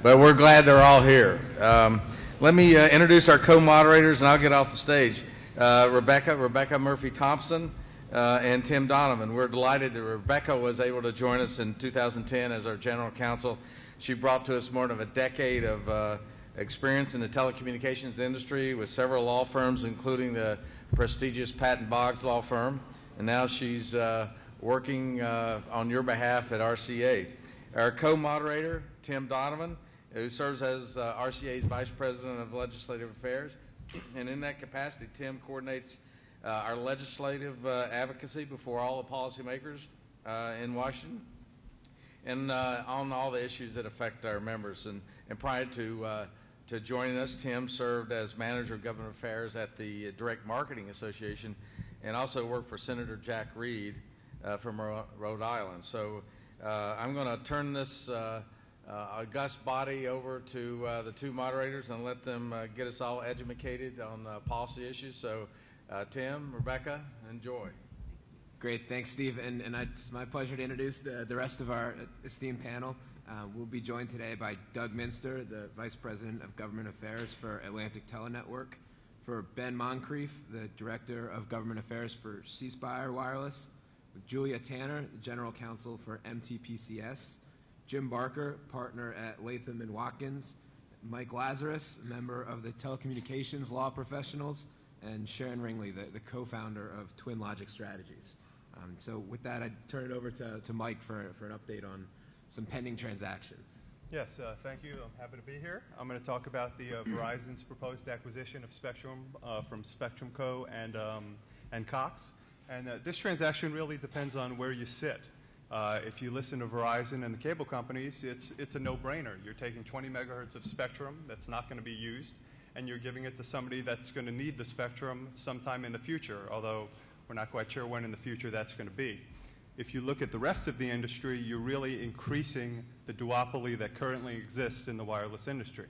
but we're glad they're all here. Let me introduce our co-moderators, and I'll get off the stage. Rebecca Murphy-Thompson and Tim Donovan. We're delighted that Rebecca was able to join us in 2010 as our general counsel. She brought to us more than a decade of experience in the telecommunications industry with several law firms, including the prestigious Patton Boggs law firm, and now she's working on your behalf at RCA. Our co-moderator, Tim Donovan, who serves as RCA's Vice President of Legislative Affairs, and in that capacity, Tim coordinates our legislative advocacy before all the policymakers in Washington, and on all the issues that affect our members. And prior to joining us, Tim served as Manager of Government Affairs at the Direct Marketing Association, and also worked for Senator Jack Reed from Rhode Island. So I'm going to turn this august body over to the two moderators and let them get us all educated on policy issues. So Tim, Rebecca, enjoy. Great, thanks, Steve. And it's my pleasure to introduce the rest of our esteemed panel. We'll be joined today by Doug Minster, the Vice President of Government Affairs for Atlantic Telenetwork, for Ben Moncrief, the Director of Government Affairs for C Spire Wireless, with Julia Tanner, the General Counsel for MTPCS, Jim Barker, Partner at Latham & Watkins, Mike Lazarus, member of the Telecommunications Law Professionals, and Sharon Ringley, the co-founder of Twin Logic Strategies. So with that, I'd turn it over to Mike for an update on some pending transactions. Yes, thank you. I'm happy to be here. I'm going to talk about the Verizon's proposed acquisition of Spectrum from Spectrum Co. and Cox. And this transaction really depends on where you sit. If you listen to Verizon and the cable companies, it's a no-brainer. You're taking 20 megahertz of spectrum that's not going to be used, and you're giving it to somebody that's going to need the spectrum sometime in the future, although we're not quite sure when in the future that's going to be. If you look at the rest of the industry, you're really increasing the duopoly that currently exists in the wireless industry.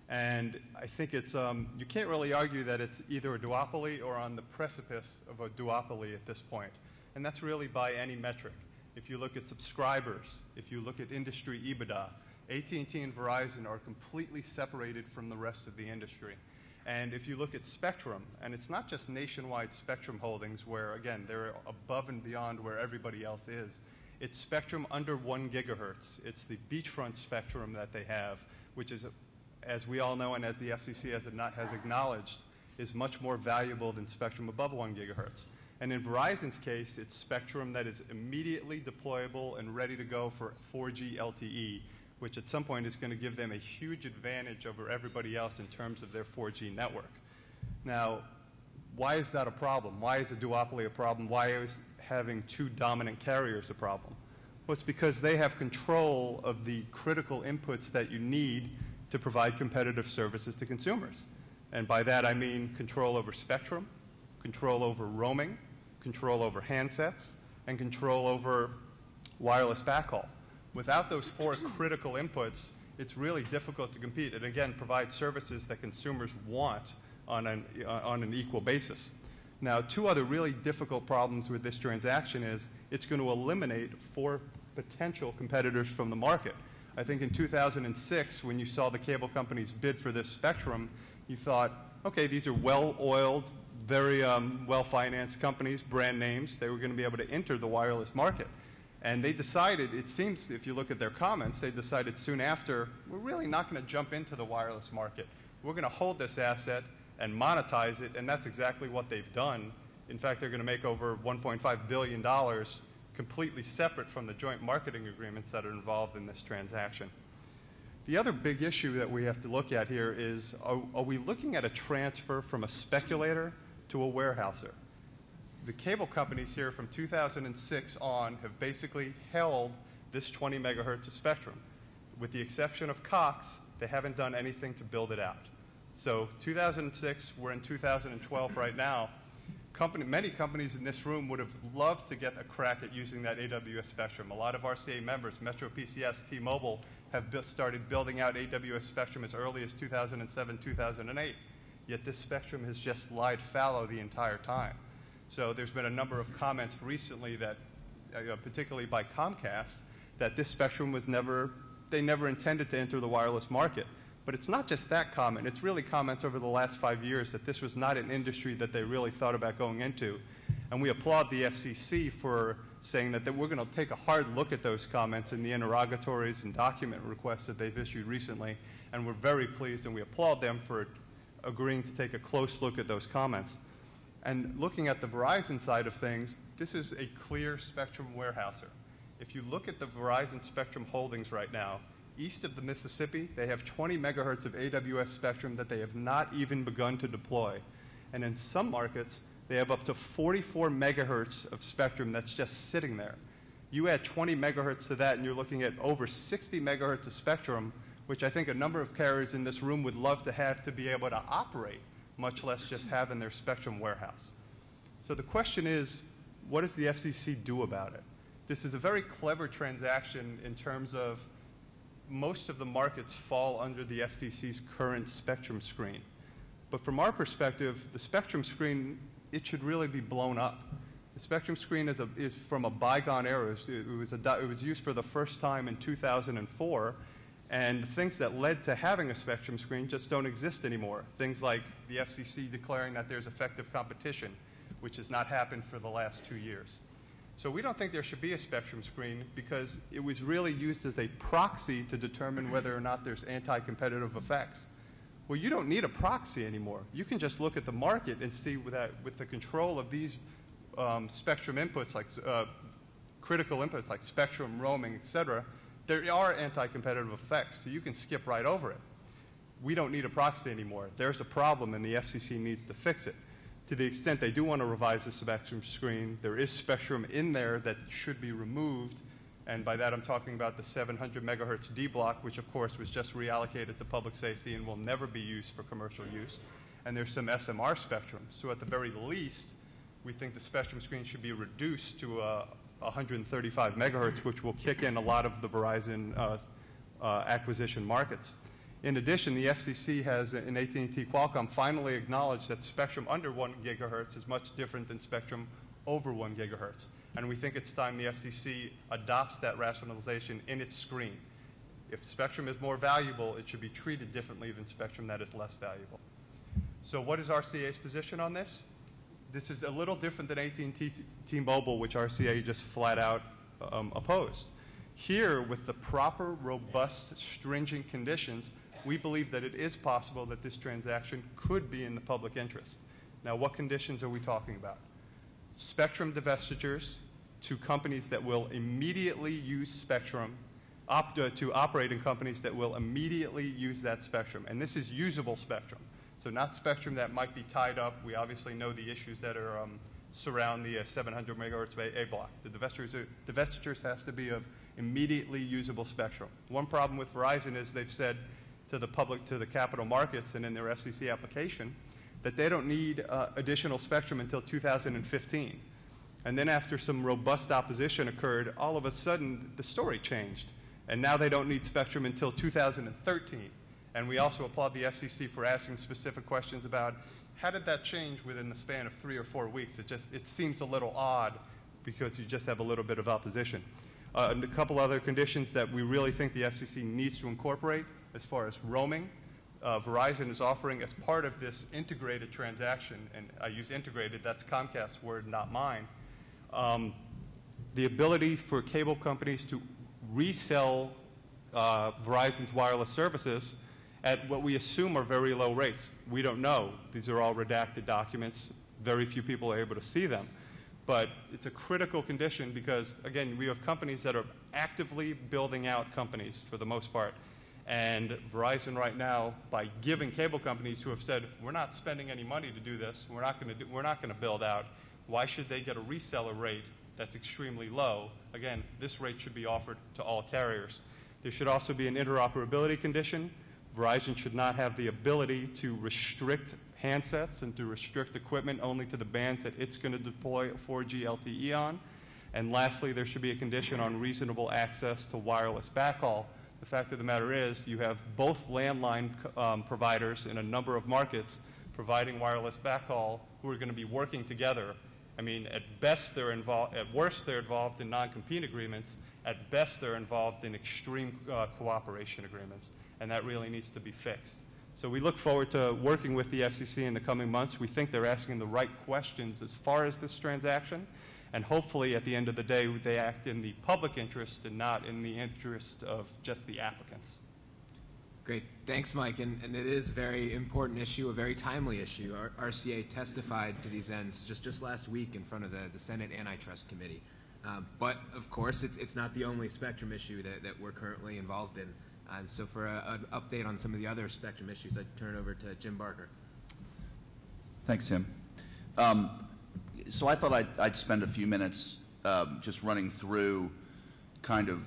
And I think it's, you can't really argue that it's either a duopoly or on the precipice of a duopoly at this point. And that's really by any metric. If you look at subscribers, if you look at industry EBITDA, AT&T and Verizon are completely separated from the rest of the industry. And if you look at spectrum, and it's not just nationwide spectrum holdings where, again, they're above and beyond where everybody else is. It's spectrum under 1 gigahertz. It's the beachfront spectrum that they have, which is, as we all know and as the FCC has acknowledged, is much more valuable than spectrum above 1 gigahertz. And in Verizon's case, it's spectrum that is immediately deployable and ready to go for 4G LTE, which at some point is going to give them a huge advantage over everybody else in terms of their 4G network. Now, why is that a problem? Why is a duopoly a problem? Why is having two dominant carriers a problem? Well, it's because they have control of the critical inputs that you need to provide competitive services to consumers. And by that I mean control over spectrum, control over roaming, control over handsets, and control over wireless backhaul. Without those four critical inputs, it's really difficult to compete and, again, provide services that consumers want on an equal basis. Now, two other really difficult problems with this transaction is it's going to eliminate 4 potential competitors from the market. I think in 2006, when you saw the cable companies bid for this spectrum, you thought, okay, these are well-oiled, very well-financed companies, brand names. They were going to be able to enter the wireless market. And they decided, it seems, if you look at their comments, they decided soon after, we're really not going to jump into the wireless market. We're going to hold this asset and monetize it, and that's exactly what they've done. In fact, they're going to make over $1.5 billion completely separate from the joint marketing agreements that are involved in this transaction. The other big issue that we have to look at here is, are we looking at a transfer from a speculator to a warehouser? The cable companies here from 2006 on have basically held this 20 megahertz of spectrum. With the exception of Cox, they haven't done anything to build it out. So 2006, we're in 2012 right now. Many companies in this room would have loved to get a crack at using that AWS spectrum. A lot of RCA members, Metro PCS, T-Mobile, have started building out AWS spectrum as early as 2007, 2008. Yet this spectrum has just lied fallow the entire time. So there's been a number of comments recently that, particularly by Comcast, that this spectrum was never they never intended to enter the wireless market. But it's not just that comment. It's really comments over the last 5 years that this was not an industry that they really thought about going into. And we applaud the FCC for saying that we're going to take a hard look at those comments in the interrogatories and document requests that they've issued recently. And we're very pleased, and we applaud them for agreeing to take a close look at those comments. And looking at the Verizon side of things, this is a clear spectrum warehouser. If you look at the Verizon spectrum holdings right now, east of the Mississippi, they have 20 megahertz of AWS spectrum that they have not even begun to deploy. And in some markets, they have up to 44 megahertz of spectrum that's just sitting there. You add 20 megahertz to that, and you're looking at over 60 megahertz of spectrum, which I think a number of carriers in this room would love to have to be able to operate, much less just have in their spectrum warehouse. So the question is, what does the FCC do about it? This is a very clever transaction in terms of most of the markets fall under the FCC's current spectrum screen. But from our perspective, the spectrum screen, it should really be blown up. The spectrum screen is from a bygone era. It was used for the first time in 2004, and things that led to having a spectrum screen just don't exist anymore. Things like the FCC declaring that there's effective competition, which has not happened for the last 2 years. So we don't think there should be a spectrum screen because it was really used as a proxy to determine whether or not there's anti-competitive effects. Well, you don't need a proxy anymore. You can just look at the market and see that with the control of these spectrum inputs, like critical inputs like spectrum, roaming, et cetera, there are anti-competitive effects, so you can skip right over it. We don't need a proxy anymore. There's a problem, and the FCC needs to fix it. To the extent they do want to revise the spectrum screen, there is spectrum in there that should be removed, and by that I'm talking about the 700 megahertz D block, which of course was just reallocated to public safety and will never be used for commercial use. And there's some SMR spectrum. So at the very least, we think the spectrum screen should be reduced to 135 megahertz, which will kick in a lot of the Verizon acquisition markets. In addition, the FCC has, in AT&T Qualcomm, finally acknowledged that spectrum under 1 gigahertz is much different than spectrum over 1 gigahertz. And we think it's time the FCC adopts that rationalization in its screen. If spectrum is more valuable, it should be treated differently than spectrum that is less valuable. So what is RCA's position on this? This is a little different than AT&T T-Mobile, which RCA just flat out opposed. Here, with the proper, robust, stringent conditions, we believe that it is possible that this transaction could be in the public interest. Now, what conditions are we talking about? Spectrum divestitures to companies that will immediately use spectrum, to operating companies that will immediately use that spectrum. And this is usable spectrum. So not spectrum that might be tied up. We obviously know the issues that are surround the 700 megahertz A block. The divestitures have to be of immediately usable spectrum. One problem with Verizon is they've said to the public, to the capital markets, and in their FCC application, that they don't need additional spectrum until 2015. And then after some robust opposition occurred, all of a sudden the story changed. And now they don't need spectrum until 2013. And we also applaud the FCC for asking specific questions about how did that change within the span of 3 or 4 weeks. It seems a little odd because you just have a little bit of opposition. And a couple other conditions that we really think the FCC needs to incorporate as far as roaming. Verizon is offering as part of this integrated transaction, and I use integrated, that's Comcast's word, not mine, the ability for cable companies to resell Verizon's wireless services at what we assume are very low rates. We don't know. These are all redacted documents. Very few people are able to see them. But it's a critical condition because, again, we have companies that are actively building out companies for the most part. And Verizon right now, by giving cable companies who have said, we're not spending any money to do this, we're not going to build out, why should they get a reseller rate that's extremely low? Again, this rate should be offered to all carriers. There should also be an interoperability condition. Verizon should not have the ability to restrict handsets and to restrict equipment only to the bands that it's going to deploy 4G LTE on. And lastly, there should be a condition on reasonable access to wireless backhaul. The fact of the matter is you have both landline providers in a number of markets providing wireless backhaul who are going to be working together. I mean, at best they're involved, at worst they're involved in non-compete agreements, At best, they're involved in extreme cooperation agreements, and that really needs to be fixed. So we look forward to working with the FCC in the coming months. We think they're asking the right questions as far as this transaction, and hopefully at the end of the day they act in the public interest and not in the interest of just the applicants. Great. Thanks, Mike. And it is a very important issue, a very timely issue. Our RCA testified to these ends just last week in front of the Senate Antitrust Committee. But, of course, it's not the only spectrum issue that we're currently involved in. So for an update on some of the other spectrum issues, I'd turn it over to Jim Barker. Thanks, Tim. So I thought I'd spend a few minutes just running through kind of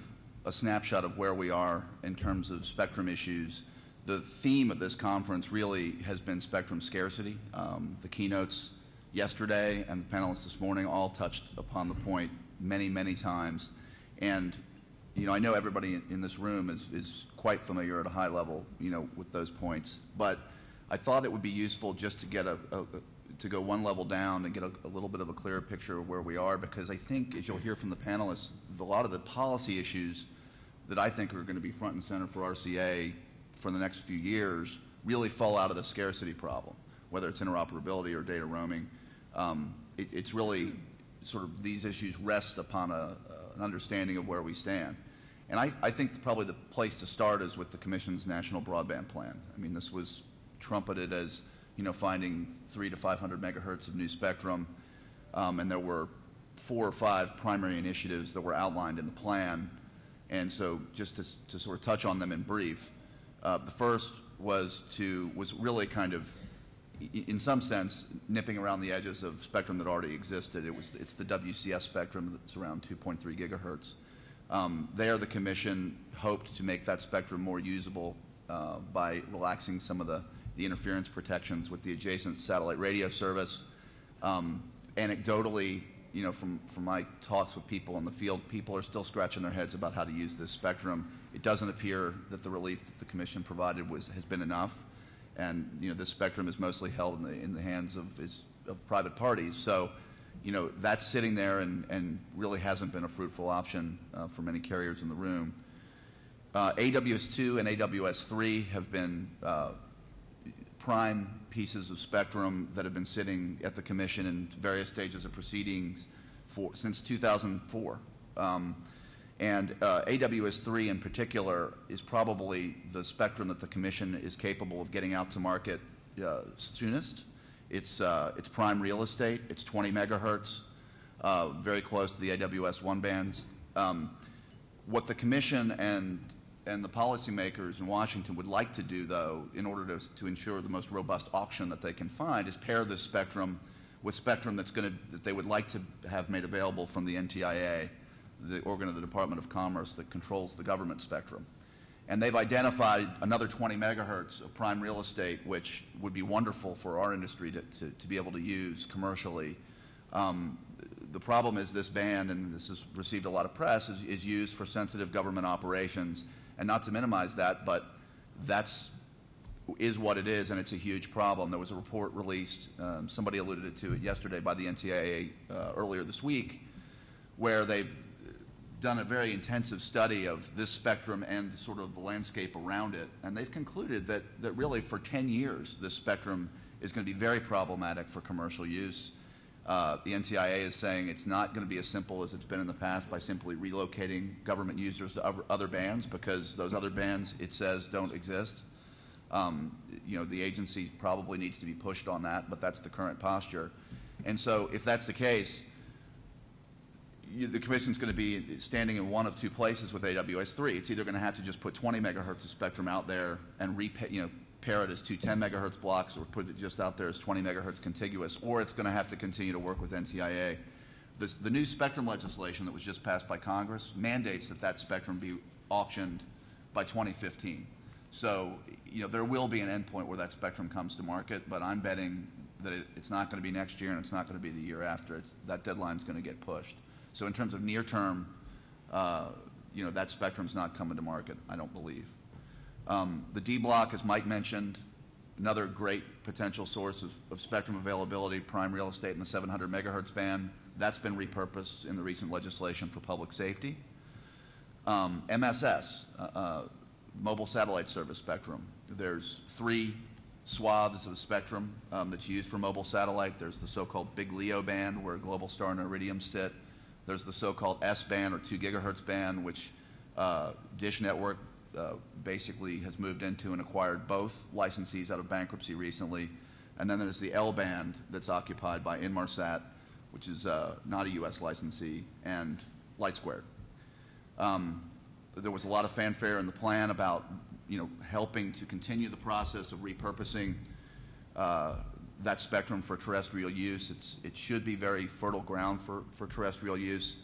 a snapshot of where we are in terms of spectrum issues. The theme of this conference really has been spectrum scarcity. The keynotes yesterday and the panelists this morning all touched upon the point many, many times. And I know everybody in this room is quite familiar at a high level, with those points. But I thought it would be useful just to get to go one level down and get a little bit of a clearer picture of where we are, because I think, as you'll hear from the panelists, a lot of the policy issues that I think are going to be front and center for RCA for the next few years really fall out of the scarcity problem, whether it's interoperability or data roaming. It's really sort of these issues rest upon an understanding of where we stand. And I think probably the place to start is with the Commission's National Broadband Plan. I mean, this was trumpeted as, finding 300 to 500 megahertz of new spectrum, and there were 4 or 5 primary initiatives that were outlined in the plan. And so just to sort of touch on them in brief, the first was really kind of, in some sense, nipping around the edges of spectrum that already existed. It's the WCS spectrum that's around 2.3 gigahertz. There, the Commission hoped to make that spectrum more usable by relaxing some of the interference protections with the adjacent satellite radio service. Anecdotally, from my talks with people in the field, people are still scratching their heads about how to use this spectrum. It doesn't appear that the relief that the Commission provided has been enough, and this spectrum is mostly held in the hands of private parties. So, that's sitting there and really hasn't been a fruitful option for many carriers in the room. AWS-2 and AWS-3 have been prime pieces of spectrum that have been sitting at the Commission in various stages of proceedings since 2004. And AWS-3 in particular is probably the spectrum that the Commission is capable of getting out to market soonest. It's prime real estate. It's 20 megahertz, very close to the AWS-1 bands. What the Commission and the policymakers in Washington would like to do, though, in order to ensure the most robust auction that they can find, is pair this spectrum with spectrum that they would like to have made available from the NTIA, the organ of the Department of Commerce that controls the government spectrum. And they've identified another 20 megahertz of prime real estate, which would be wonderful for our industry to be able to use commercially. The problem is this band, and this has received a lot of press, is used for sensitive government operations. And not to minimize that, but is what it is, and it's a huge problem. There was a report released, somebody alluded to it yesterday, by the NTIA earlier this week, where they've done a very intensive study of this spectrum and sort of the landscape around it, and they've concluded that really for 10 years this spectrum is going to be very problematic for commercial use. The NTIA is saying it's not going to be as simple as it's been in the past by simply relocating government users to other bands, because those other bands, it says, don't exist. The agency probably needs to be pushed on that, but that's the current posture. And so if that's the case, the Commission's going to be standing in one of two places with AWS-3. It's either going to have to just put 20 megahertz of spectrum out there and pair it as two 10 megahertz blocks, or put it just out there as 20 megahertz contiguous, or it's going to have to continue to work with NTIA. The new spectrum legislation that was just passed by Congress mandates that spectrum be auctioned by 2015. So, there will be an endpoint where that spectrum comes to market, but I'm betting that it's not going to be next year and it's not going to be the year after. That deadline's going to get pushed. So in terms of near term, that spectrum's not coming to market, I don't believe. The D block, as Mike mentioned, another great potential source of spectrum availability, prime real estate in the 700 megahertz band. That's been repurposed in the recent legislation for public safety. MSS, mobile satellite service spectrum. There's 3 swaths of the spectrum that's used for mobile satellite. There's the so-called Big LEO band, where Globalstar and Iridium sit. There's the so-called S band, or 2 gigahertz band, which Dish Network basically has moved into and acquired both licensees out of bankruptcy recently. And then there's the L band that's occupied by Inmarsat, which is not a U.S. licensee, and LightSquared. There was a lot of fanfare in the plan about helping to continue the process of repurposing that spectrum for terrestrial use. It should be very fertile ground for terrestrial use.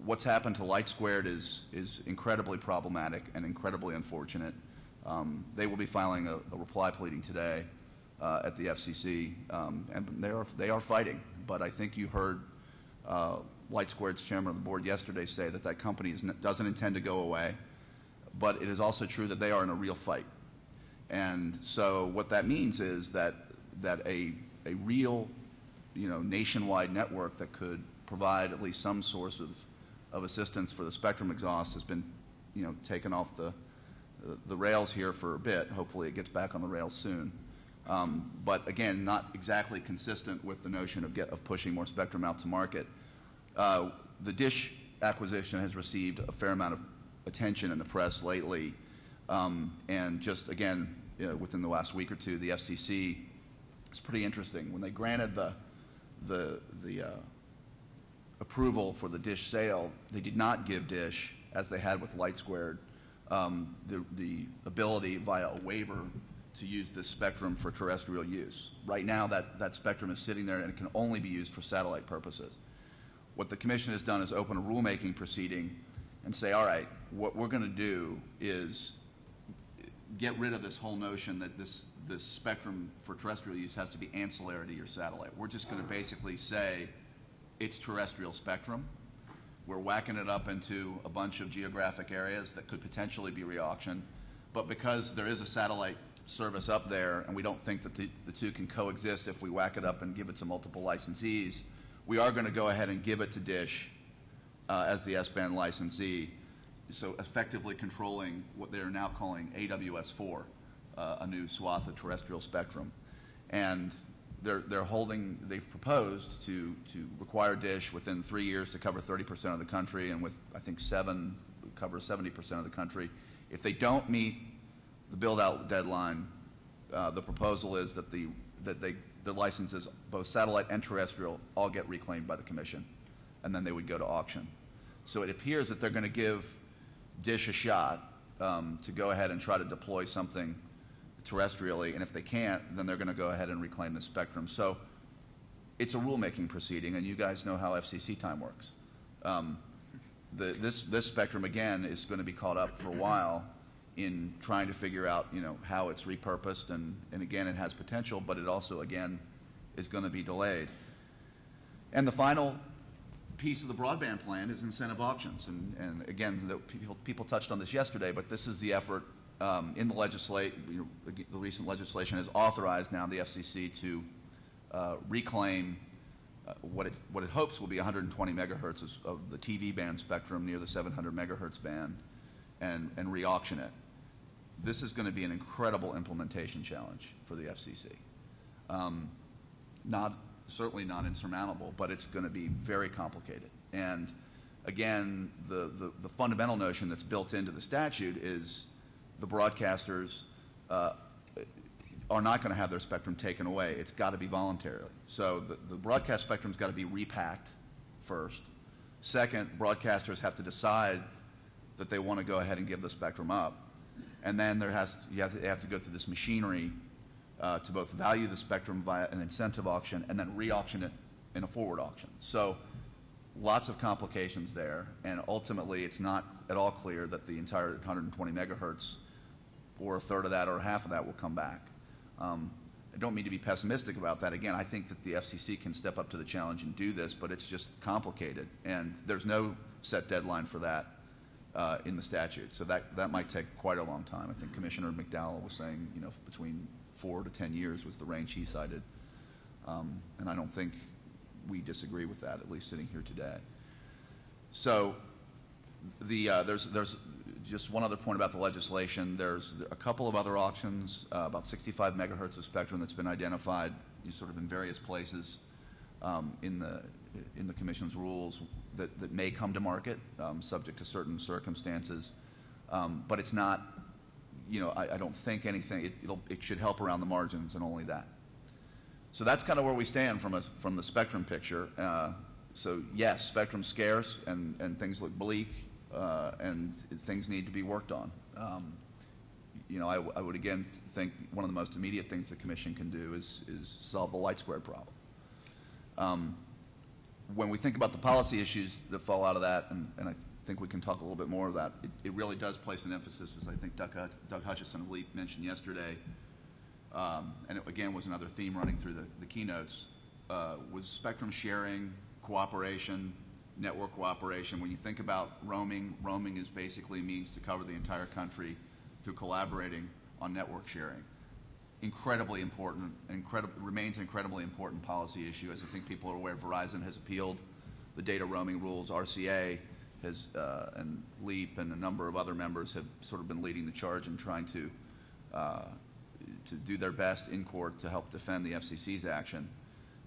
What's happened to LightSquared is incredibly problematic and incredibly unfortunate. They will be filing a reply pleading today at the FCC, and they are fighting. But I think you heard LightSquared's chairman of the board yesterday say that company doesn't intend to go away, but it is also true that they are in a real fight. And so what that means is that a real nationwide network that could provide at least some source of assistance for the spectrum exhaust has been taken off the rails here for a bit. Hopefully it gets back on the rails soon. But again, not exactly consistent with the notion of pushing more spectrum out to market. The Dish acquisition has received a fair amount of attention in the press lately, and just again, within the last week or two, the FCC, it's pretty interesting. When they granted the approval for the Dish sale, they did not give Dish, as they had with LightSquared, the ability via a waiver to use this spectrum for terrestrial use. Right now, that spectrum is sitting there and it can only be used for satellite purposes. What the Commission has done is open a rulemaking proceeding and say, all right, what we're going to do is get rid of this whole notion that this spectrum for terrestrial use has to be ancillary to your satellite. We're just going to basically say it's terrestrial spectrum. We're whacking it up into a bunch of geographic areas that could potentially be re-auctioned. But because there is a satellite service up there, and we don't think that the two can coexist if we whack it up and give it to multiple licensees, we are going to go ahead and give it to Dish as the S-band licensee, so effectively controlling what they are now calling AWS-4, a new swath of terrestrial spectrum. And they've proposed to require Dish within 3 years to cover 30% of the country, and with, I think, 7, cover 70% of the country. If they don't meet the build-out deadline, the proposal is that the licenses, both satellite and terrestrial, all get reclaimed by the Commission, and then they would go to auction. So it appears that they're going to give Dish a shot to go ahead and try to deploy something terrestrially, and if they can't, then they're going to go ahead and reclaim the spectrum. So it's a rulemaking proceeding, and you guys know how FCC time works. This spectrum, again, is going to be caught up for a while in trying to figure out, how it's repurposed, and again, it has potential, but it also, again, is going to be delayed. And the final piece of the broadband plan is incentive auctions, and again, people touched on this yesterday, but this is the effort in the the recent legislation has authorized now the FCC to reclaim what it hopes will be 120 megahertz of the TV band spectrum near the 700 megahertz band, and re-auction it. This is going to be an incredible implementation challenge for the FCC. Certainly not insurmountable, but it's going to be very complicated. And again, the fundamental notion that's built into the statute is the broadcasters are not going to have their spectrum taken away. It's got to be voluntarily. So the broadcast spectrum's got to be repacked first. Second, broadcasters have to decide that they want to go ahead and give the spectrum up. And then they have to go through this machinery to both value the spectrum via an incentive auction and then re-auction it in a forward auction. So lots of complications there, and ultimately it's not at all clear that the entire 120 megahertz or a third of that or half of that will come back. I don't mean to be pessimistic about that. Again, I think that the FCC can step up to the challenge and do this, but it's just complicated, and there's no set deadline for that in the statute. So that might take quite a long time. I think Commissioner McDowell was saying, between 4 to 10 years was the range he cited. And I don't think we disagree with that, at least sitting here today. So There's just one other point about the legislation. There's a couple of other auctions, about 65 megahertz of spectrum that's been identified sort of in various places in the Commission's rules that may come to market, subject to certain circumstances. But it's not, I don't think anything. It should help around the margins and only that. So that's kind of where we stand from the spectrum picture. So yes, spectrum's scarce and things look bleak. And things need to be worked on. I would again think one of the most immediate things the Commission can do is solve the light squared problem. When we think about the policy issues that fall out of that, and I think we can talk a little bit more of that, it really does place an emphasis, as I think Doug Hutchison of LEAP mentioned yesterday, and it again was another theme running through the keynotes, was spectrum sharing, cooperation, network cooperation. When you think about roaming is basically a means to cover the entire country through collaborating on network sharing. Incredibly important, remains an incredibly important policy issue. As I think people are aware, Verizon has appealed the data roaming rules. RCA has, and LEAP and a number of other members have sort of been leading the charge in trying to do their best in court to help defend the FCC's action,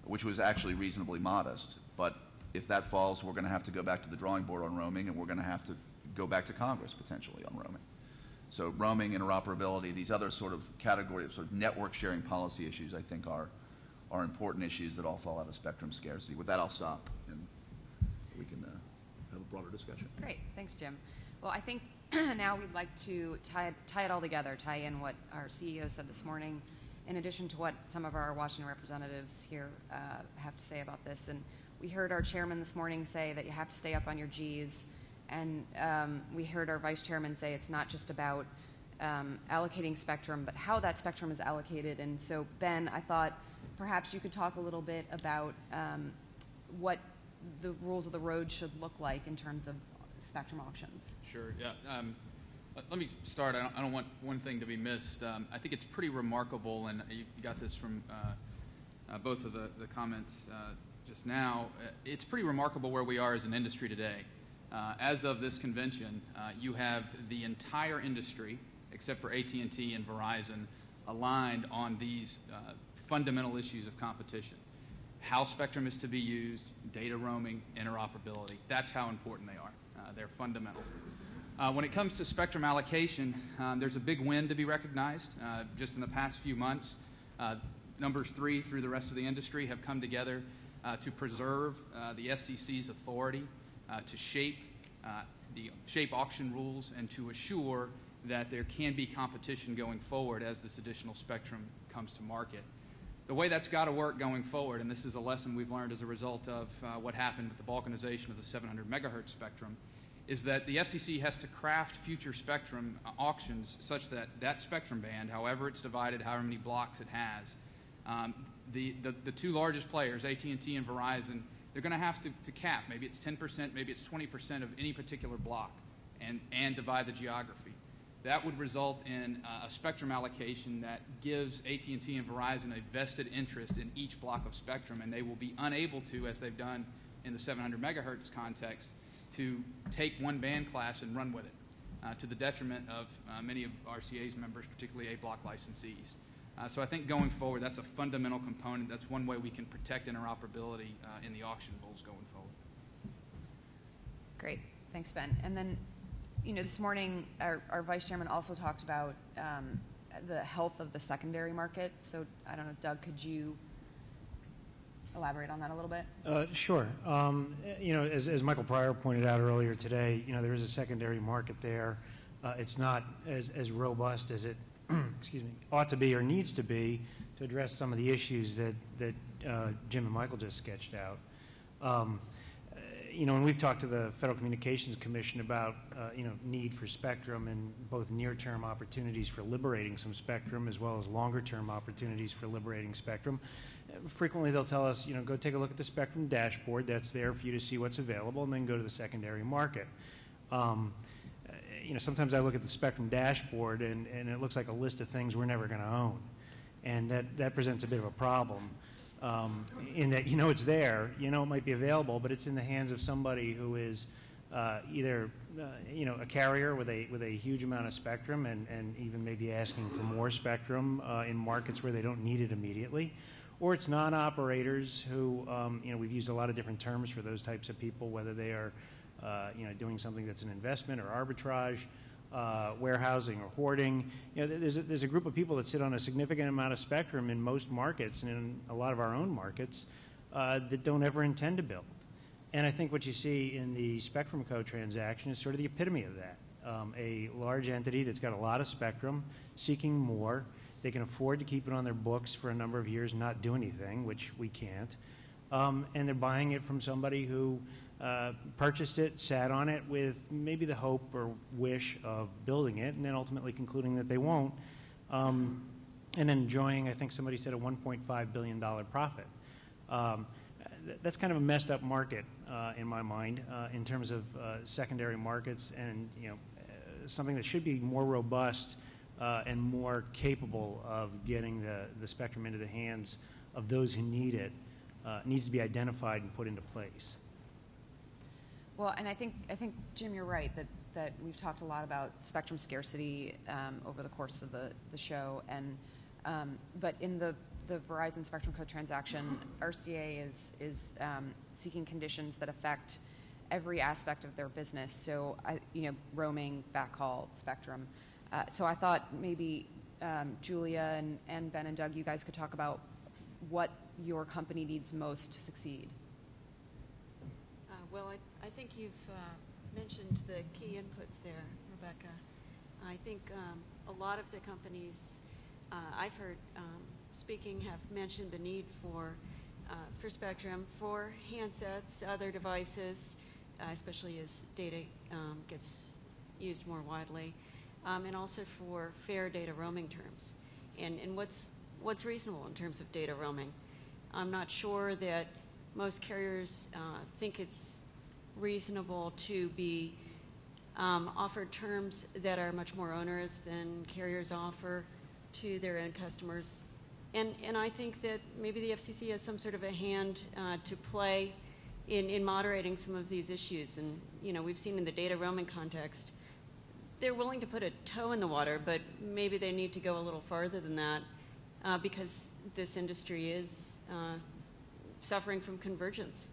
which was actually reasonably modest. But if that falls, we're going to have to go back to the drawing board on roaming, and we're going to have to go back to Congress potentially on roaming. So roaming, interoperability, these other sort of category of sort of network sharing policy issues, I think are important issues that all fall out of spectrum scarcity. With that, I'll stop, and we can have a broader discussion. Great. Thanks, Jim. Well, I think now we'd like to tie it all together, tie in what our CEO said this morning, in addition to what some of our Washington representatives here have to say about this. And we heard our chairman this morning say that you have to stay up on your Gs, and we heard our vice chairman say it's not just about allocating spectrum, but how that spectrum is allocated. And so, Ben, I thought perhaps you could talk a little bit about what the rules of the road should look like in terms of spectrum auctions. Sure, yeah. Let me start. I don't want one thing to be missed. I think it's pretty remarkable, and you got this from both of the comments just now. It's pretty remarkable where we are as an industry today. As of this convention, you have the entire industry, except for AT&T and Verizon, aligned on these fundamental issues of competition. How spectrum is to be used, data roaming, interoperability. That's how important they are. They're fundamental. When it comes to spectrum allocation, there's a big win to be recognized. Just in the past few months, numbers 3 through the rest of the industry have come together to preserve the FCC's authority to shape auction rules and to assure that there can be competition going forward as this additional spectrum comes to market. The way that's got to work going forward, and this is a lesson we've learned as a result of what happened with the balkanization of the 700 megahertz spectrum, is that the FCC has to craft future spectrum auctions such that that spectrum band, however it's divided, however many blocks it has, the two largest players, AT&T and Verizon, they're going to have to cap. Maybe it's 10%, maybe it's 20% of any particular block and divide the geography. That would result in a spectrum allocation that gives AT&T and Verizon a vested interest in each block of spectrum, and they will be unable to, as they've done in the 700 megahertz context, to take one band class and run with it, to the detriment of many of RCA's members, particularly A-block licensees. So I think going forward, that's a fundamental component. That's one way we can protect interoperability in the auction rules going forward. Great. Thanks, Ben. And then, this morning, our vice chairman also talked about the health of the secondary market. So I don't know, Doug, could you elaborate on that a little bit? Sure. As Michael Pryor pointed out earlier today, there is a secondary market there. It's not as robust as it ought to be or needs to be to address some of the issues that Jim and Michael just sketched out. When we've talked to the Federal Communications Commission about need for spectrum and both near-term opportunities for liberating some spectrum as well as longer-term opportunities for liberating spectrum, frequently they'll tell us, go take a look at the spectrum dashboard that's there for you to see what's available, and then go to the secondary market. Sometimes I look at the spectrum dashboard and it looks like a list of things we're never going to own, and that presents a bit of a problem. In that it's there, it might be available, but it's in the hands of somebody who is either a carrier with a huge amount of spectrum and even maybe asking for more spectrum in markets where they don't need it immediately, or it's non-operators who we've used a lot of different terms for those types of people, whether they are doing something that's an investment or arbitrage, warehousing or hoarding. There's a group of people that sit on a significant amount of spectrum in most markets and in a lot of our own markets that don't ever intend to build. And I think what you see in the Spectrum Co. transaction is sort of the epitome of that. A large entity that's got a lot of spectrum, seeking more. They can afford to keep it on their books for a number of years, not do anything, which we can't. And they're buying it from somebody who purchased it, sat on it with maybe the hope or wish of building it, and then ultimately concluding that they won't, and enjoying, I think somebody said, a $1.5 billion profit. That's kind of a messed up market in my mind in terms of secondary markets, and something that should be more robust and more capable of getting the spectrum into the hands of those who need it. Needs to be identified and put into place. Well, and I think Jim, you're right that we've talked a lot about spectrum scarcity over the course of the show, and but in the Verizon Spectrum Co. transaction, RCA is seeking conditions that affect every aspect of their business. So, roaming, backhaul, spectrum. So I thought maybe Julia and Ben and Doug, you guys could talk about what your company needs most to succeed. Well, I think you've mentioned the key inputs there, Rebecca. I think a lot of the companies I've heard speaking have mentioned the need for spectrum, for handsets, other devices, especially as data gets used more widely, and also for fair data roaming terms. And what's reasonable in terms of data roaming? I'm not sure that most carriers think it's reasonable to be offered terms that are much more onerous than carriers offer to their end customers. And I think that maybe the FCC has some sort of a hand to play in moderating some of these issues. And, we've seen in the data roaming context, they're willing to put a toe in the water, but maybe they need to go a little farther than that because this industry is suffering from convergence.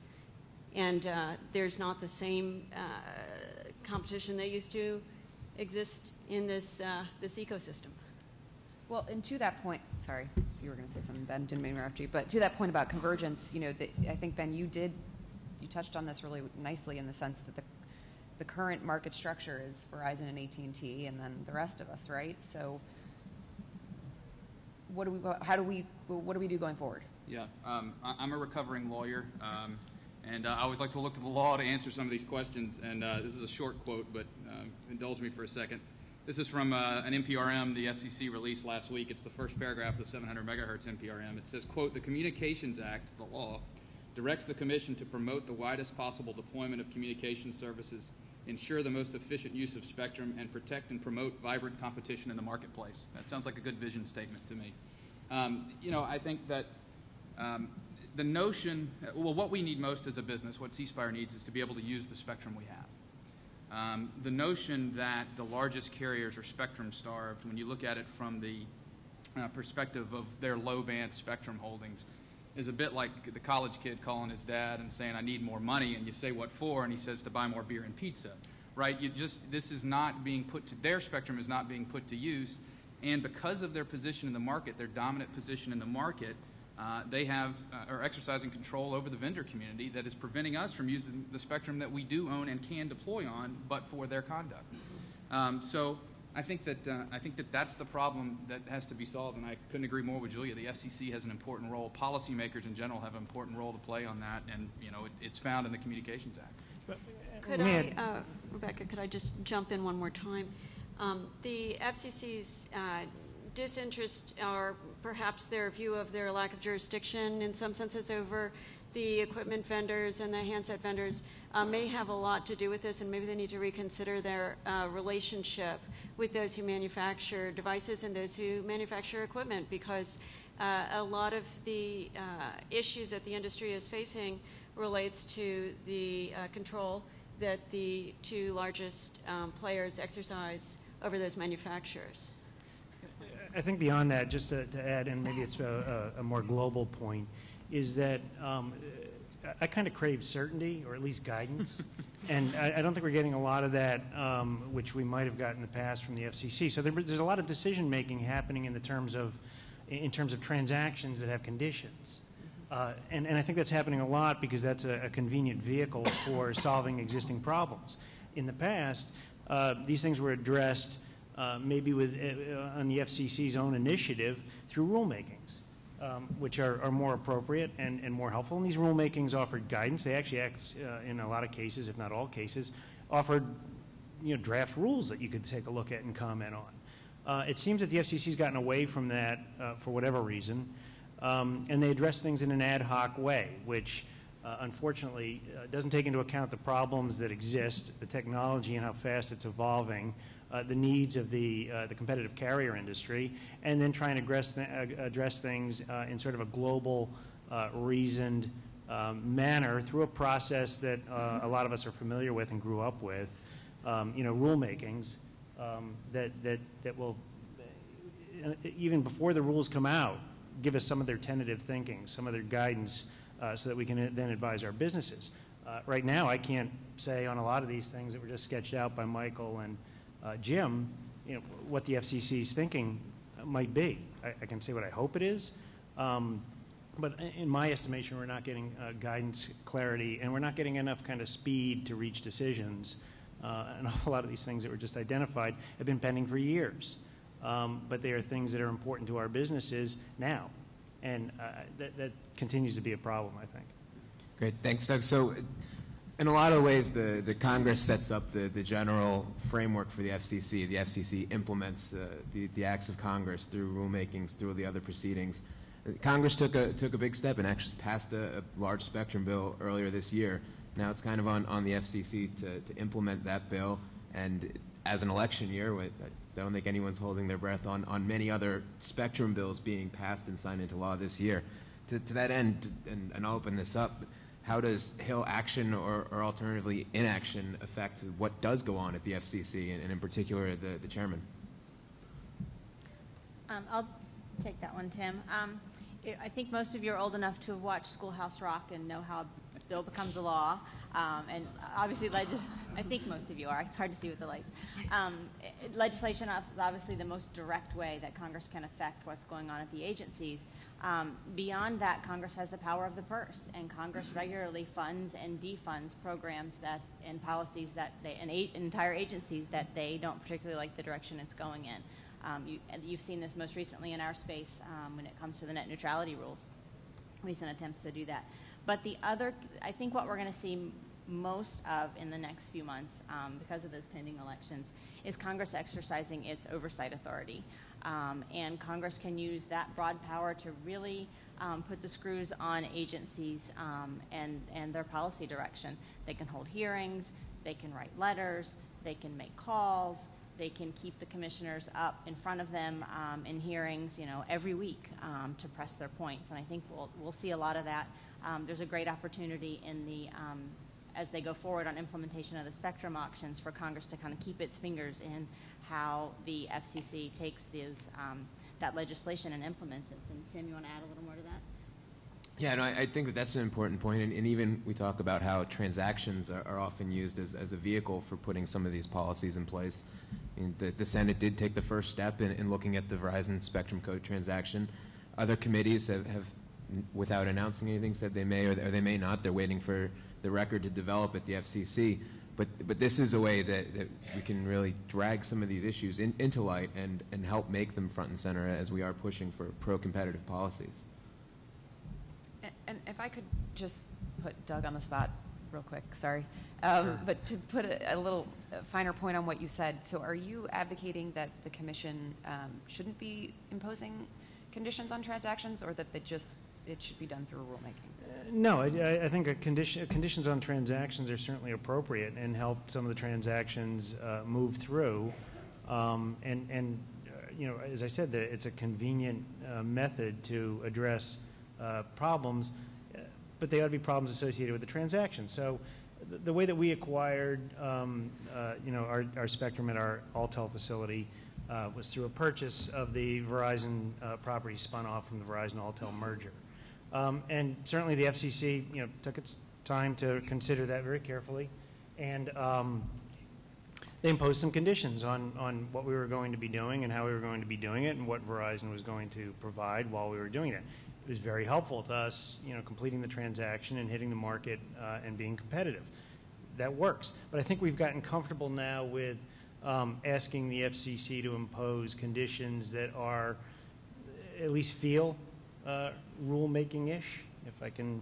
And there's not the same competition that used to exist in this ecosystem. Well, and to that point, sorry, you were going to say something, Ben, didn't mean to interrupt you, but to that point about convergence, I think, Ben, you touched on this really nicely in the sense that the current market structure is Verizon and AT&T, and then the rest of us, right? So, what do we do going forward? Yeah, I'm a recovering lawyer, and I always like to look to the law to answer some of these questions. And this is a short quote, but indulge me for a second. This is from an NPRM the FCC released last week. It's the first paragraph of the 700 megahertz NPRM. It says, quote, "The Communications Act, the law, directs the Commission to promote the widest possible deployment of communication services, ensure the most efficient use of spectrum, and protect and promote vibrant competition in the marketplace." That sounds like a good vision statement to me. I think that the notion, what we need most as a business, what C Spire needs, is to be able to use the spectrum we have. The notion that the largest carriers are spectrum starved, when you look at it from the perspective of their low-band spectrum holdings, is a bit like the college kid calling his dad and saying, "I need more money," and you say, "What for?" and he says, "To buy more beer and pizza." Right? This is not being put to, their spectrum is not being put to use, and because of their position in the market, their dominant position in the market, they are exercising control over the vendor community that is preventing us from using the spectrum that we do own and can deploy on, but for their conduct. So I think that that's the problem that has to be solved, and I couldn't agree more with Julia. The FCC has an important role. Policymakers in general have an important role to play on that, and it's found in the Communications Act. Rebecca, could I just jump in one more time? The FCC's disinterest, or perhaps their view of their lack of jurisdiction in some senses over the equipment vendors and the handset vendors may have a lot to do with this, and maybe they need to reconsider their relationship with those who manufacture devices and those who manufacture equipment, because a lot of the issues that the industry is facing relates to the control that the two largest players exercise over those manufacturers? I think beyond that, just to add, and maybe it's a more global point, is that I kind of crave certainty, or at least guidance, and I don't think we're getting a lot of that, which we might have gotten in the past from the FCC. So there's a lot of decision making happening in terms of transactions that have conditions, and I think that's happening a lot because that's a convenient vehicle for solving existing problems. In the past, these things were addressed maybe on the FCC's own initiative through rulemakings. Which are more appropriate and more helpful. And these rulemakings offered guidance. They actually, in a lot of cases, if not all cases, offered draft rules that you could take a look at and comment on. It seems that the FCC's gotten away from that for whatever reason, and they address things in an ad hoc way, which unfortunately doesn't take into account the problems that exist, the technology and how fast it's evolving, the needs of the competitive carrier industry, and then try and address things in sort of a global, reasoned manner through a process that a lot of us are familiar with and grew up with, rulemakings that will, even before the rules come out, give us some of their tentative thinking, some of their guidance, so that we can then advise our businesses. Right now, I can't say on a lot of these things that were just sketched out by Michael and Jim, what the FCC's thinking might be. I can say what I hope it is, but in my estimation, we're not getting guidance, clarity, and we're not getting enough kind of speed to reach decisions. An awful lot of these things that were just identified have been pending for years, but they are things that are important to our businesses now, and that continues to be a problem, I think. Great, thanks, Doug. So, in a lot of ways, the Congress sets up the general framework for the FCC. The FCC implements the acts of Congress through rulemakings, through the other proceedings. Congress took a big step and actually passed a large spectrum bill earlier this year. Now it's kind of on the FCC to implement that bill. And as an election year, I don't think anyone's holding their breath on many other spectrum bills being passed and signed into law this year. To that end, and I'll open this up, how does Hill action or alternatively inaction affect what does go on at the FCC, and in particular the chairman? I'll take that one, Tim. I think most of you are old enough to have watched Schoolhouse Rock and know how a bill becomes a law. And obviously, I think most of you are. It's hard to see with the lights. Legislation is obviously the most direct way that Congress can affect what's going on at the agencies. Beyond that, Congress has the power of the purse, and Congress regularly funds and defunds programs and policies and entire agencies that they don't particularly like the direction it's going in. You've seen this most recently in our space when it comes to the net neutrality rules, recent attempts to do that. But I think what we're going to see most of in the next few months, because of those pending elections, is Congress exercising its oversight authority. And Congress can use that broad power to really put the screws on agencies and their policy direction. They can hold hearings, they can write letters, they can make calls, they can keep the commissioners up in front of them in hearings, every week to press their points. And I think we'll see a lot of that. There's a great opportunity as they go forward on implementation of the spectrum auctions for Congress to kind of keep its fingers in how the FCC takes that legislation and implements it. And Tim, you want to add a little more to that? Yeah, no, I think that's an important point, and even we talk about how transactions are often used as a vehicle for putting some of these policies in place. I mean, the Senate did take the first step in looking at the Verizon Spectrum Code transaction. Other committees have without announcing anything, said they may or they may not. They're waiting for the record to develop at the FCC. But this is a way that we can really drag some of these issues into light and help make them front and center as we are pushing for pro-competitive policies. And if I could just put Doug on the spot real quick, sorry. Sure. But to put a little finer point on what you said, so are you advocating that the Commission shouldn't be imposing conditions on transactions, or that it should be done through rulemaking? No, I think conditions on transactions are certainly appropriate and help some of the transactions move through. As I said, it's a convenient method to address problems, but they ought to be problems associated with the transaction. So the way that we acquired, our spectrum at our Alltel facility was through a purchase of the Verizon property spun off from the Verizon-Alltel merger. And certainly the FCC, took its time to consider that very carefully, and they imposed some conditions on what we were going to be doing and how we were going to be doing it and what Verizon was going to provide while we were doing it. It was very helpful to us, completing the transaction and hitting the market and being competitive. That works. But I think we've gotten comfortable now with asking the FCC to impose conditions that are, at least feel rulemaking-ish, if I can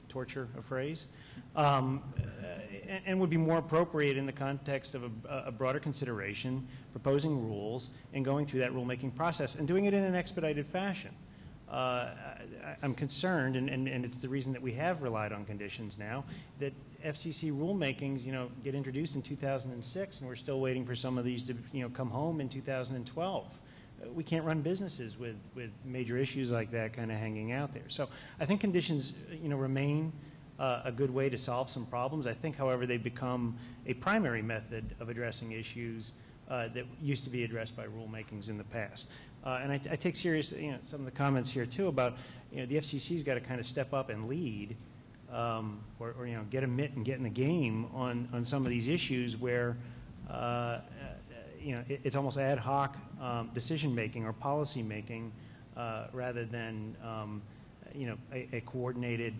torture a phrase, and would be more appropriate in the context of a broader consideration, proposing rules, and going through that rulemaking process, and doing it in an expedited fashion. I'm concerned, and it's the reason that we have relied on conditions now, that FCC rulemakings, get introduced in 2006, and we're still waiting for some of these to, come home in 2012. We can't run businesses with major issues like that kind of hanging out there. So I think conditions, remain a good way to solve some problems. I think, however, they've become a primary method of addressing issues that used to be addressed by rulemakings in the past. And I take serious, some of the comments here too about, the FCC's got to kind of step up and lead, or get a mitt and get in the game on some of these issues where, it's almost ad hoc decision making or policy making rather than, a coordinated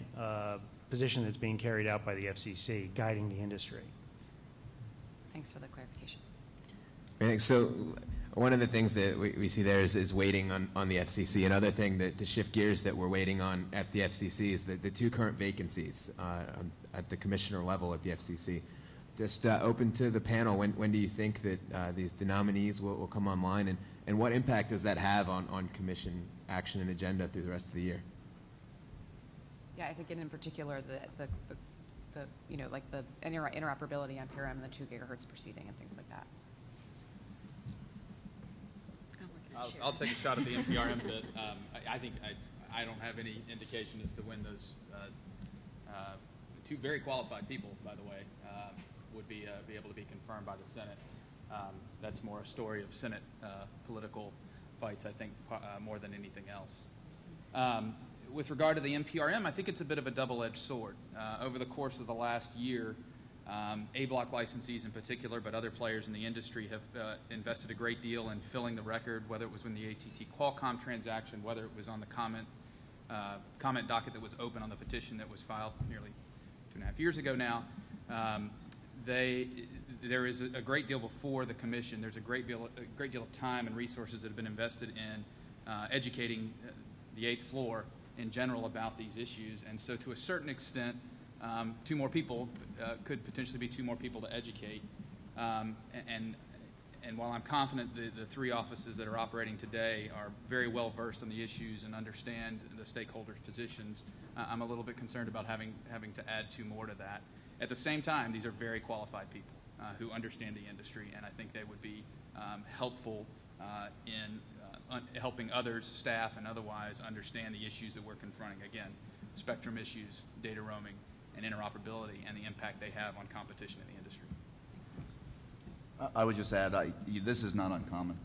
position that's being carried out by the FCC, guiding the industry. Thanks for the clarification. Right, so one of the things that we see there is waiting on the FCC. Another thing to shift gears that we're waiting on at the FCC is the two current vacancies at the commissioner level at the FCC. Just open to the panel, when do you think that the nominees will come online, and what impact does that have on commission action and agenda through the rest of the year? Yeah, I think in particular the like the interoperability on PRM and the 2 gigahertz proceeding and things like that. I'll take a shot at the NPRM bit. I think I don't have any indication as to when those two very qualified people, by the way, would be able to be confirmed by the Senate. That's more a story of Senate political fights, I think, more than anything else. With regard to the NPRM, I think it's a bit of a double-edged sword. Over the course of the last year, A-block licensees in particular, but other players in the industry have invested a great deal in filling the record, whether it was in the AT&T-Qualcomm transaction, whether it was on the comment docket that was open on the petition that was filed nearly 2.5 years ago now. There is a great deal before the commission. There's a great deal of time and resources that have been invested in educating the 8th floor in general about these issues, and so to a certain extent, 2 more people could potentially be 2 more people to educate. And while I'm confident the 3 offices that are operating today are very well versed on the issues and understand the stakeholders' positions, I'm a little bit concerned about having to add 2 more to that. At the same time, these are very qualified people who understand the industry, and I think they would be helpful in helping others, staff and otherwise, understand the issues that we're confronting. Again, spectrum issues, data roaming, and interoperability, and the impact they have on competition in the industry. I would just add, this is not uncommon,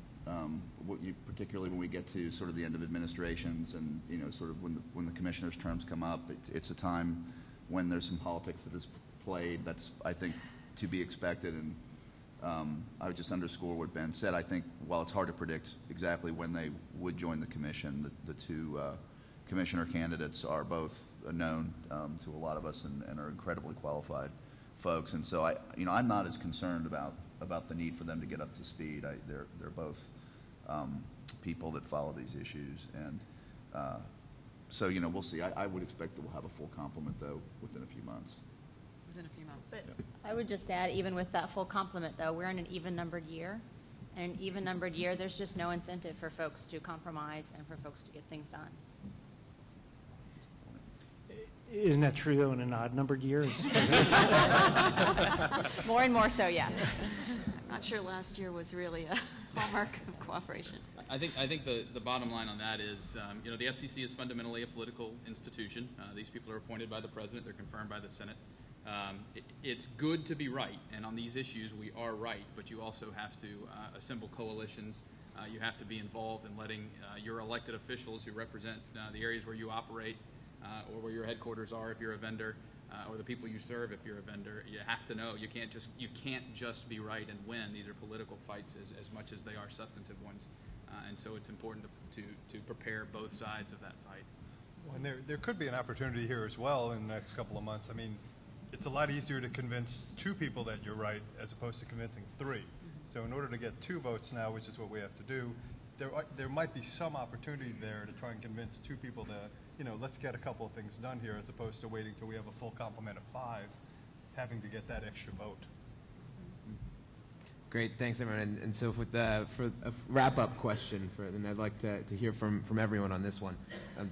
particularly when we get to sort of the end of administrations and, sort of when the commissioners' terms come up. It's a time when there's some politics that is played. That's, I think, to be expected. And I would just underscore what Ben said. I think while it's hard to predict exactly when they would join the commission, the 2 commissioner candidates are both known to a lot of us and are incredibly qualified folks. And so I'm not as concerned about the need for them to get up to speed. They're both people that follow these issues, and so we'll see. I would expect that we'll have a full complement though within a few months. Within a few months. But I would just add, even with that full complement though, we're in an even-numbered year, and an even-numbered year, there's just no incentive for folks to compromise and for folks to get things done. Isn't that true, though, in an odd-numbered year? More and more so, yes. I'm not sure last year was really a hallmark of cooperation. I think the bottom line on that is, the FCC is fundamentally a political institution. These people are appointed by the president. They're confirmed by the Senate. It's good to be right, and on these issues we are right, but you also have to assemble coalitions. You have to be involved in letting your elected officials who represent the areas where you operate or where your headquarters are if you're a vendor, or the people you serve if you're a vendor. You have to know you can't just be right and win. These are political fights as much as they are substantive ones, and so it's important to prepare both sides of that fight. And there could be an opportunity here as well in the next couple of months. I mean, it's a lot easier to convince 2 people that you're right as opposed to convincing 3. So in order to get 2 votes now, which is what we have to do, there might be some opportunity there to try and convince 2 people to, let's get a couple of things done here as opposed to waiting till we have a full complement of 5, having to get that extra vote. Great, thanks everyone. And so for a wrap-up question, and I'd like to hear from everyone on this one,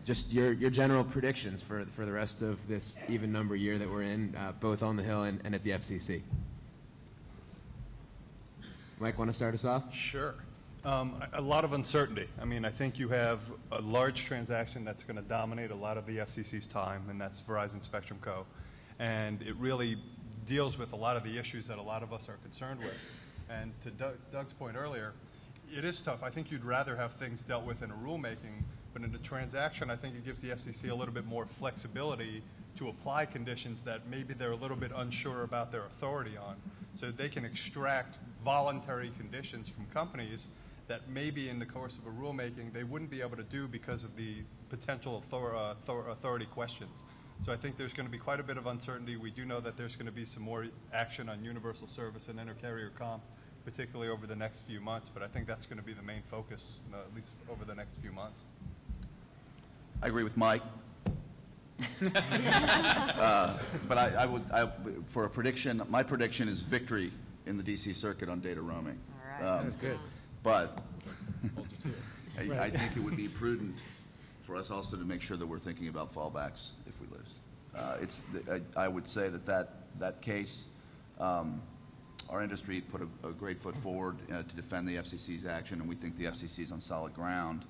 just your general predictions for the rest of this even number year that we're in, both on the Hill and at the FCC. Mike, want to start us off? Sure. A lot of uncertainty. I mean, I think you have a large transaction that's going to dominate a lot of the FCC's time, and that's Verizon Spectrum Co. And it really deals with a lot of the issues that a lot of us are concerned with. And to Doug's point earlier, it is tough. I think you'd rather have things dealt with in a rulemaking, but in a transaction, I think it gives the FCC a little bit more flexibility to apply conditions that maybe they're a little bit unsure about their authority on. So they can extract voluntary conditions from companies that maybe in the course of a rulemaking they wouldn't be able to do because of the potential authority questions. So I think there's going to be quite a bit of uncertainty. We do know that there's going to be some more action on universal service and inter-carrier comp, particularly over the next few months, but I think that's going to be the main focus, at least over the next few months. I agree with Mike. But for a prediction, my prediction is victory in the D.C. Circuit on data roaming. All right. That's good. But I think it would be prudent for us also to make sure that we're thinking about fallbacks if we lose. I would say that case, our industry put a great foot forward to defend the FCC's action, and we think the FCC is on solid ground.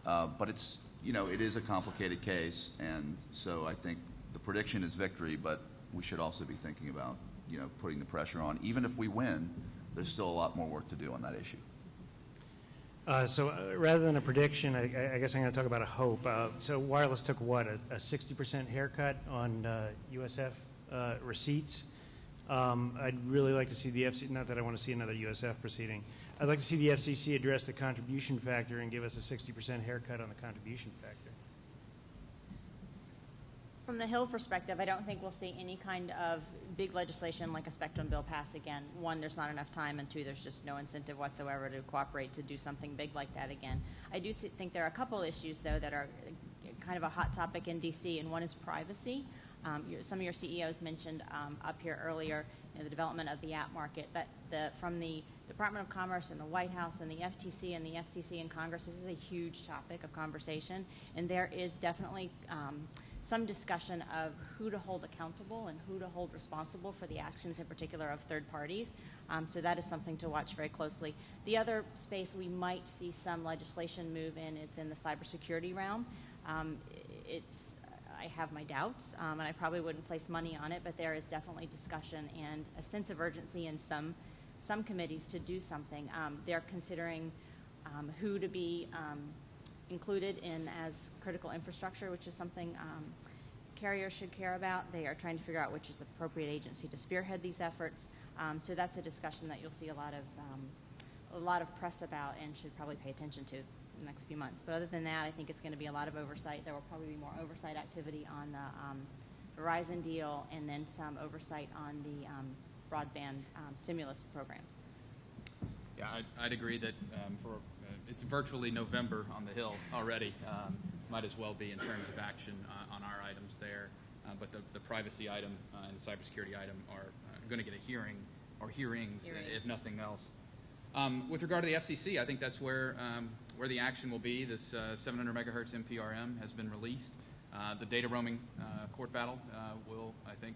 But it is a complicated case, and so I think the prediction is victory, but we should also be thinking about putting the pressure on. Even if we win, there's still a lot more work to do on that issue. So rather than a prediction, I guess I'm going to talk about a hope. So wireless took what, a 60% haircut on USF receipts? I'd really like to see the FCC, not that I want to see another USF proceeding, I'd like to see the FCC address the contribution factor and give us a 60% haircut on the contribution factor. From the Hill perspective, I don't think we'll see any kind of big legislation like a spectrum bill pass again. One, there's not enough time, and 2, there's just no incentive whatsoever to cooperate to do something big like that again. I do think there are a couple issues, though, that are kind of a hot topic in D.C., and one is privacy. Some of your CEOs mentioned up here earlier the development of the app market. From the Department of Commerce and the White House and the FTC and the FCC and Congress, this is a huge topic of conversation, and there is definitely some discussion of who to hold accountable and who to hold responsible for the actions in particular of third parties. So that is something to watch very closely. The other space we might see some legislation move in is in the cybersecurity realm. I have my doubts, and I probably wouldn't place money on it, but there is definitely discussion and a sense of urgency in some committees to do something. They're considering who to be included in as critical infrastructure, which is something carriers should care about. They are trying to figure out which is the appropriate agency to spearhead these efforts. So that's a discussion that you'll see a lot of press about and should probably pay attention to in the next few months. But other than that, I think it's going to be a lot of oversight. There will probably be more oversight activity on the Verizon deal, and then some oversight on the broadband stimulus programs. Yeah, I'd agree that it's virtually November on the Hill already. Might as well be in terms of action on our items there. But the privacy item and the cybersecurity item are going to get a hearing or hearings, if nothing else. With regard to the FCC, I think that's where the action will be. This 700 megahertz MPRM has been released. The data roaming court battle will, I think,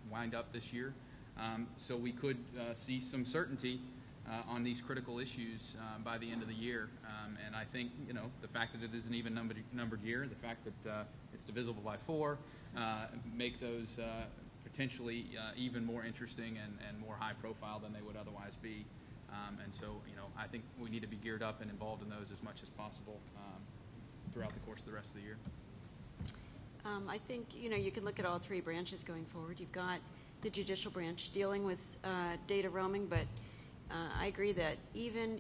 wind up this year. So we could see some certainty on these critical issues by the end of the year. And I think, the fact that it is an even numbered year, the fact that it's divisible by 4, make those potentially even more interesting and more high profile than they would otherwise be. And so, I think we need to be geared up and involved in those as much as possible throughout the course of the rest of the year. I think, you can look at all three branches going forward. You've got the judicial branch dealing with data roaming, but I agree that even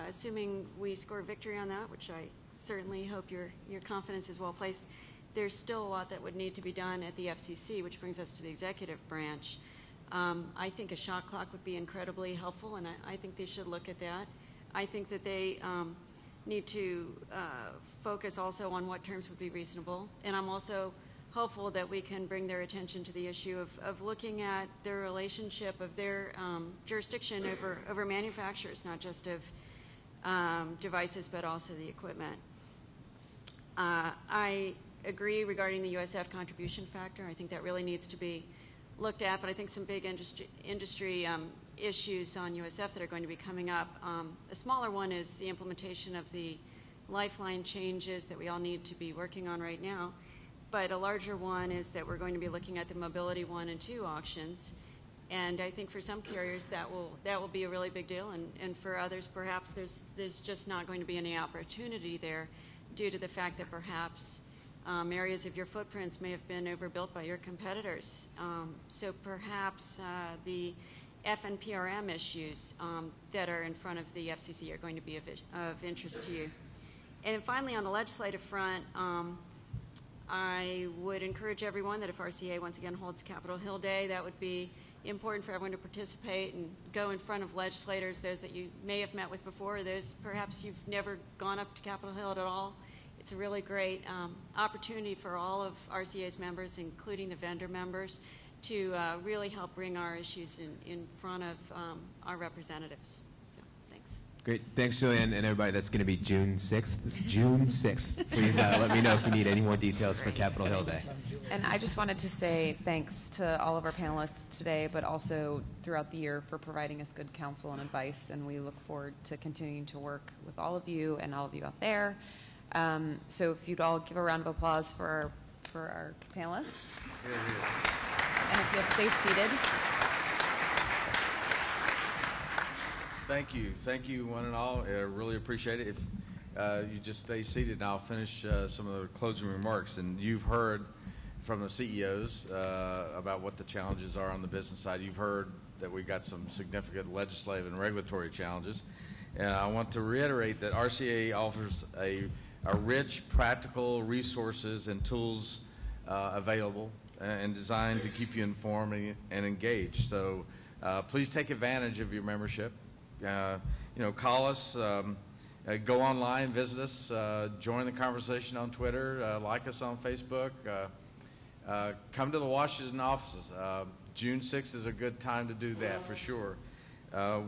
assuming we score victory on that, which I certainly hope your confidence is well placed, there's still a lot that would need to be done at the FCC, which brings us to the executive branch. I think a shot clock would be incredibly helpful, and I think they should look at that. I think that they need to focus also on what terms would be reasonable, and I'm also hopeful that we can bring their attention to the issue of looking at their relationship of their jurisdiction over manufacturers, not just of devices, but also the equipment. I agree regarding the USF contribution factor. I think that really needs to be looked at, but I think some big industry issues on USF that are going to be coming up. A smaller one is the implementation of the lifeline changes that we all need to be working on right now. But a larger one is that we're going to be looking at the Mobility 1 and 2 auctions. And I think for some carriers that will be a really big deal, and for others perhaps there's just not going to be any opportunity there due to the fact that perhaps areas of your footprints may have been overbuilt by your competitors. So perhaps the FNPRM issues that are in front of the FCC are going to be of interest to you. And finally, on the legislative front, I would encourage everyone that if RCA once again holds Capitol Hill Day, that would be important for everyone to participate and go in front of legislators, those that you may have met with before, those perhaps you've never gone up to Capitol Hill at all. It's a really great opportunity for all of RCA's members, including the vendor members, to really help bring our issues in front of our representatives. So, thanks. Great. Thanks, Julianne, and everybody. That's going to be June 6th. June 6th. Please let me know if you need any more details for Capitol Hill Day. And I just wanted to say thanks to all of our panelists today, but also throughout the year for providing us good counsel and advice, and we look forward to continuing to work with all of you and all of you out there. So if you'd all give a round of applause for our panelists. And if you'll stay seated. Thank you one and all. I really appreciate it. If you just stay seated, and I'll finish some of the closing remarks. And you've heard from the CEOs about what the challenges are on the business side. You've heard that we've got some significant legislative and regulatory challenges. And I want to reiterate that RCA offers a rich, practical resources and tools available and designed to keep you informed and engaged. So please take advantage of your membership. Call us, go online, visit us, join the conversation on Twitter, like us on Facebook, come to the Washington offices. June 6th is a good time to do that for sure.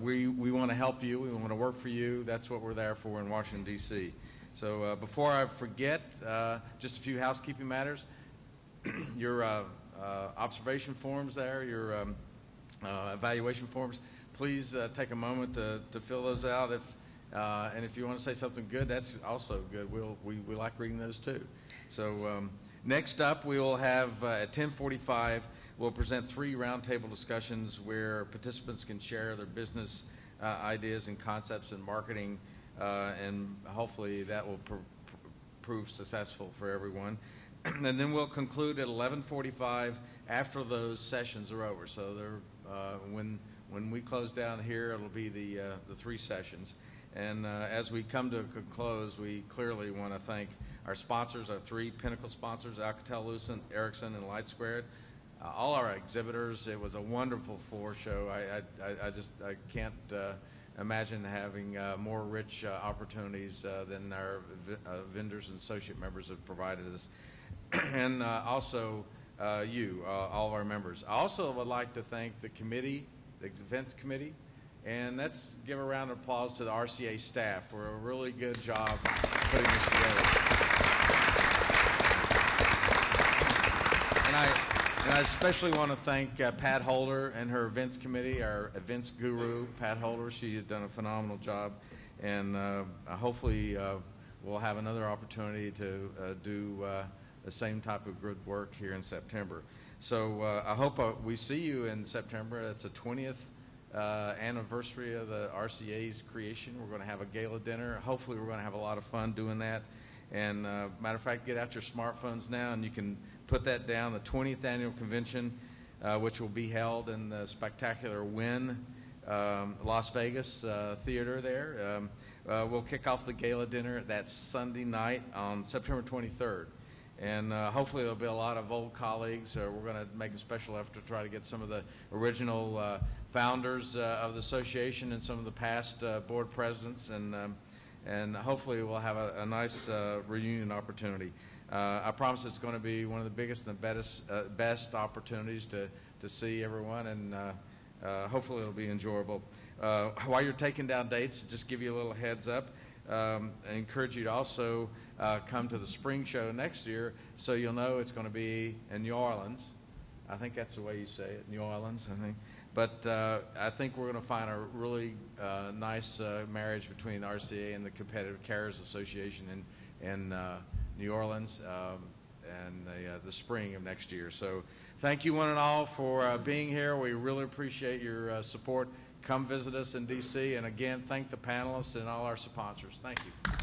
We want to help you. We want to work for you. That's what we're there for in Washington, D.C. So before I forget, just a few housekeeping matters. Your observation forms there, your evaluation forms, please take a moment to fill those out. And if you want to say something good, that's also good. We like reading those too. So next up, we will have at 10:45, we'll present 3 roundtable discussions where participants can share their business ideas and concepts in marketing, and hopefully that will prove successful for everyone. And then we'll conclude at 11:45 after those sessions are over. So when we close down here, it'll be the 3 sessions. And as we come to a close, we clearly want to thank our sponsors, our 3 pinnacle sponsors, Alcatel-Lucent, Ericsson, and Light Squared. All our exhibitors. It was a wonderful floor show. I can't imagine having more rich opportunities than our vendors and associate members have provided us. And also you, all of our members. I also would like to thank the committee, the events committee, and let's give a round of applause to the RCA staff for a really good job putting this together. And I especially want to thank Pat Holder and her events committee, our events guru, Pat Holder. She has done a phenomenal job, and hopefully we'll have another opportunity to do the same type of good work here in September. So I hope we see you in September. It's the 20th anniversary of the RCA's creation. We're going to have a gala dinner. Hopefully we're going to have a lot of fun doing that. And matter of fact, get out your smartphones now and you can put that down. The 20th annual convention, which will be held in the spectacular Wynn Las Vegas theater there. We'll kick off the gala dinner that Sunday night on September 23rd. And hopefully there'll be a lot of old colleagues. We're going to make a special effort to try to get some of the original founders of the association and some of the past board presidents, and hopefully we'll have a nice reunion opportunity. I promise it's going to be one of the biggest and best opportunities to see everyone, and hopefully it'll be enjoyable. While you're taking down dates, just give you a little heads up. I encourage you to also come to the spring show next year, so you'll know it's going to be in New Orleans. I think that's the way you say it, New Orleans, I think. But I think we're going to find a really nice marriage between the RCA and the Competitive Carriers Association in New Orleans and the spring of next year. So thank you one and all for being here. We really appreciate your support. Come visit us in D.C. And again, thank the panelists and all our sponsors. Thank you.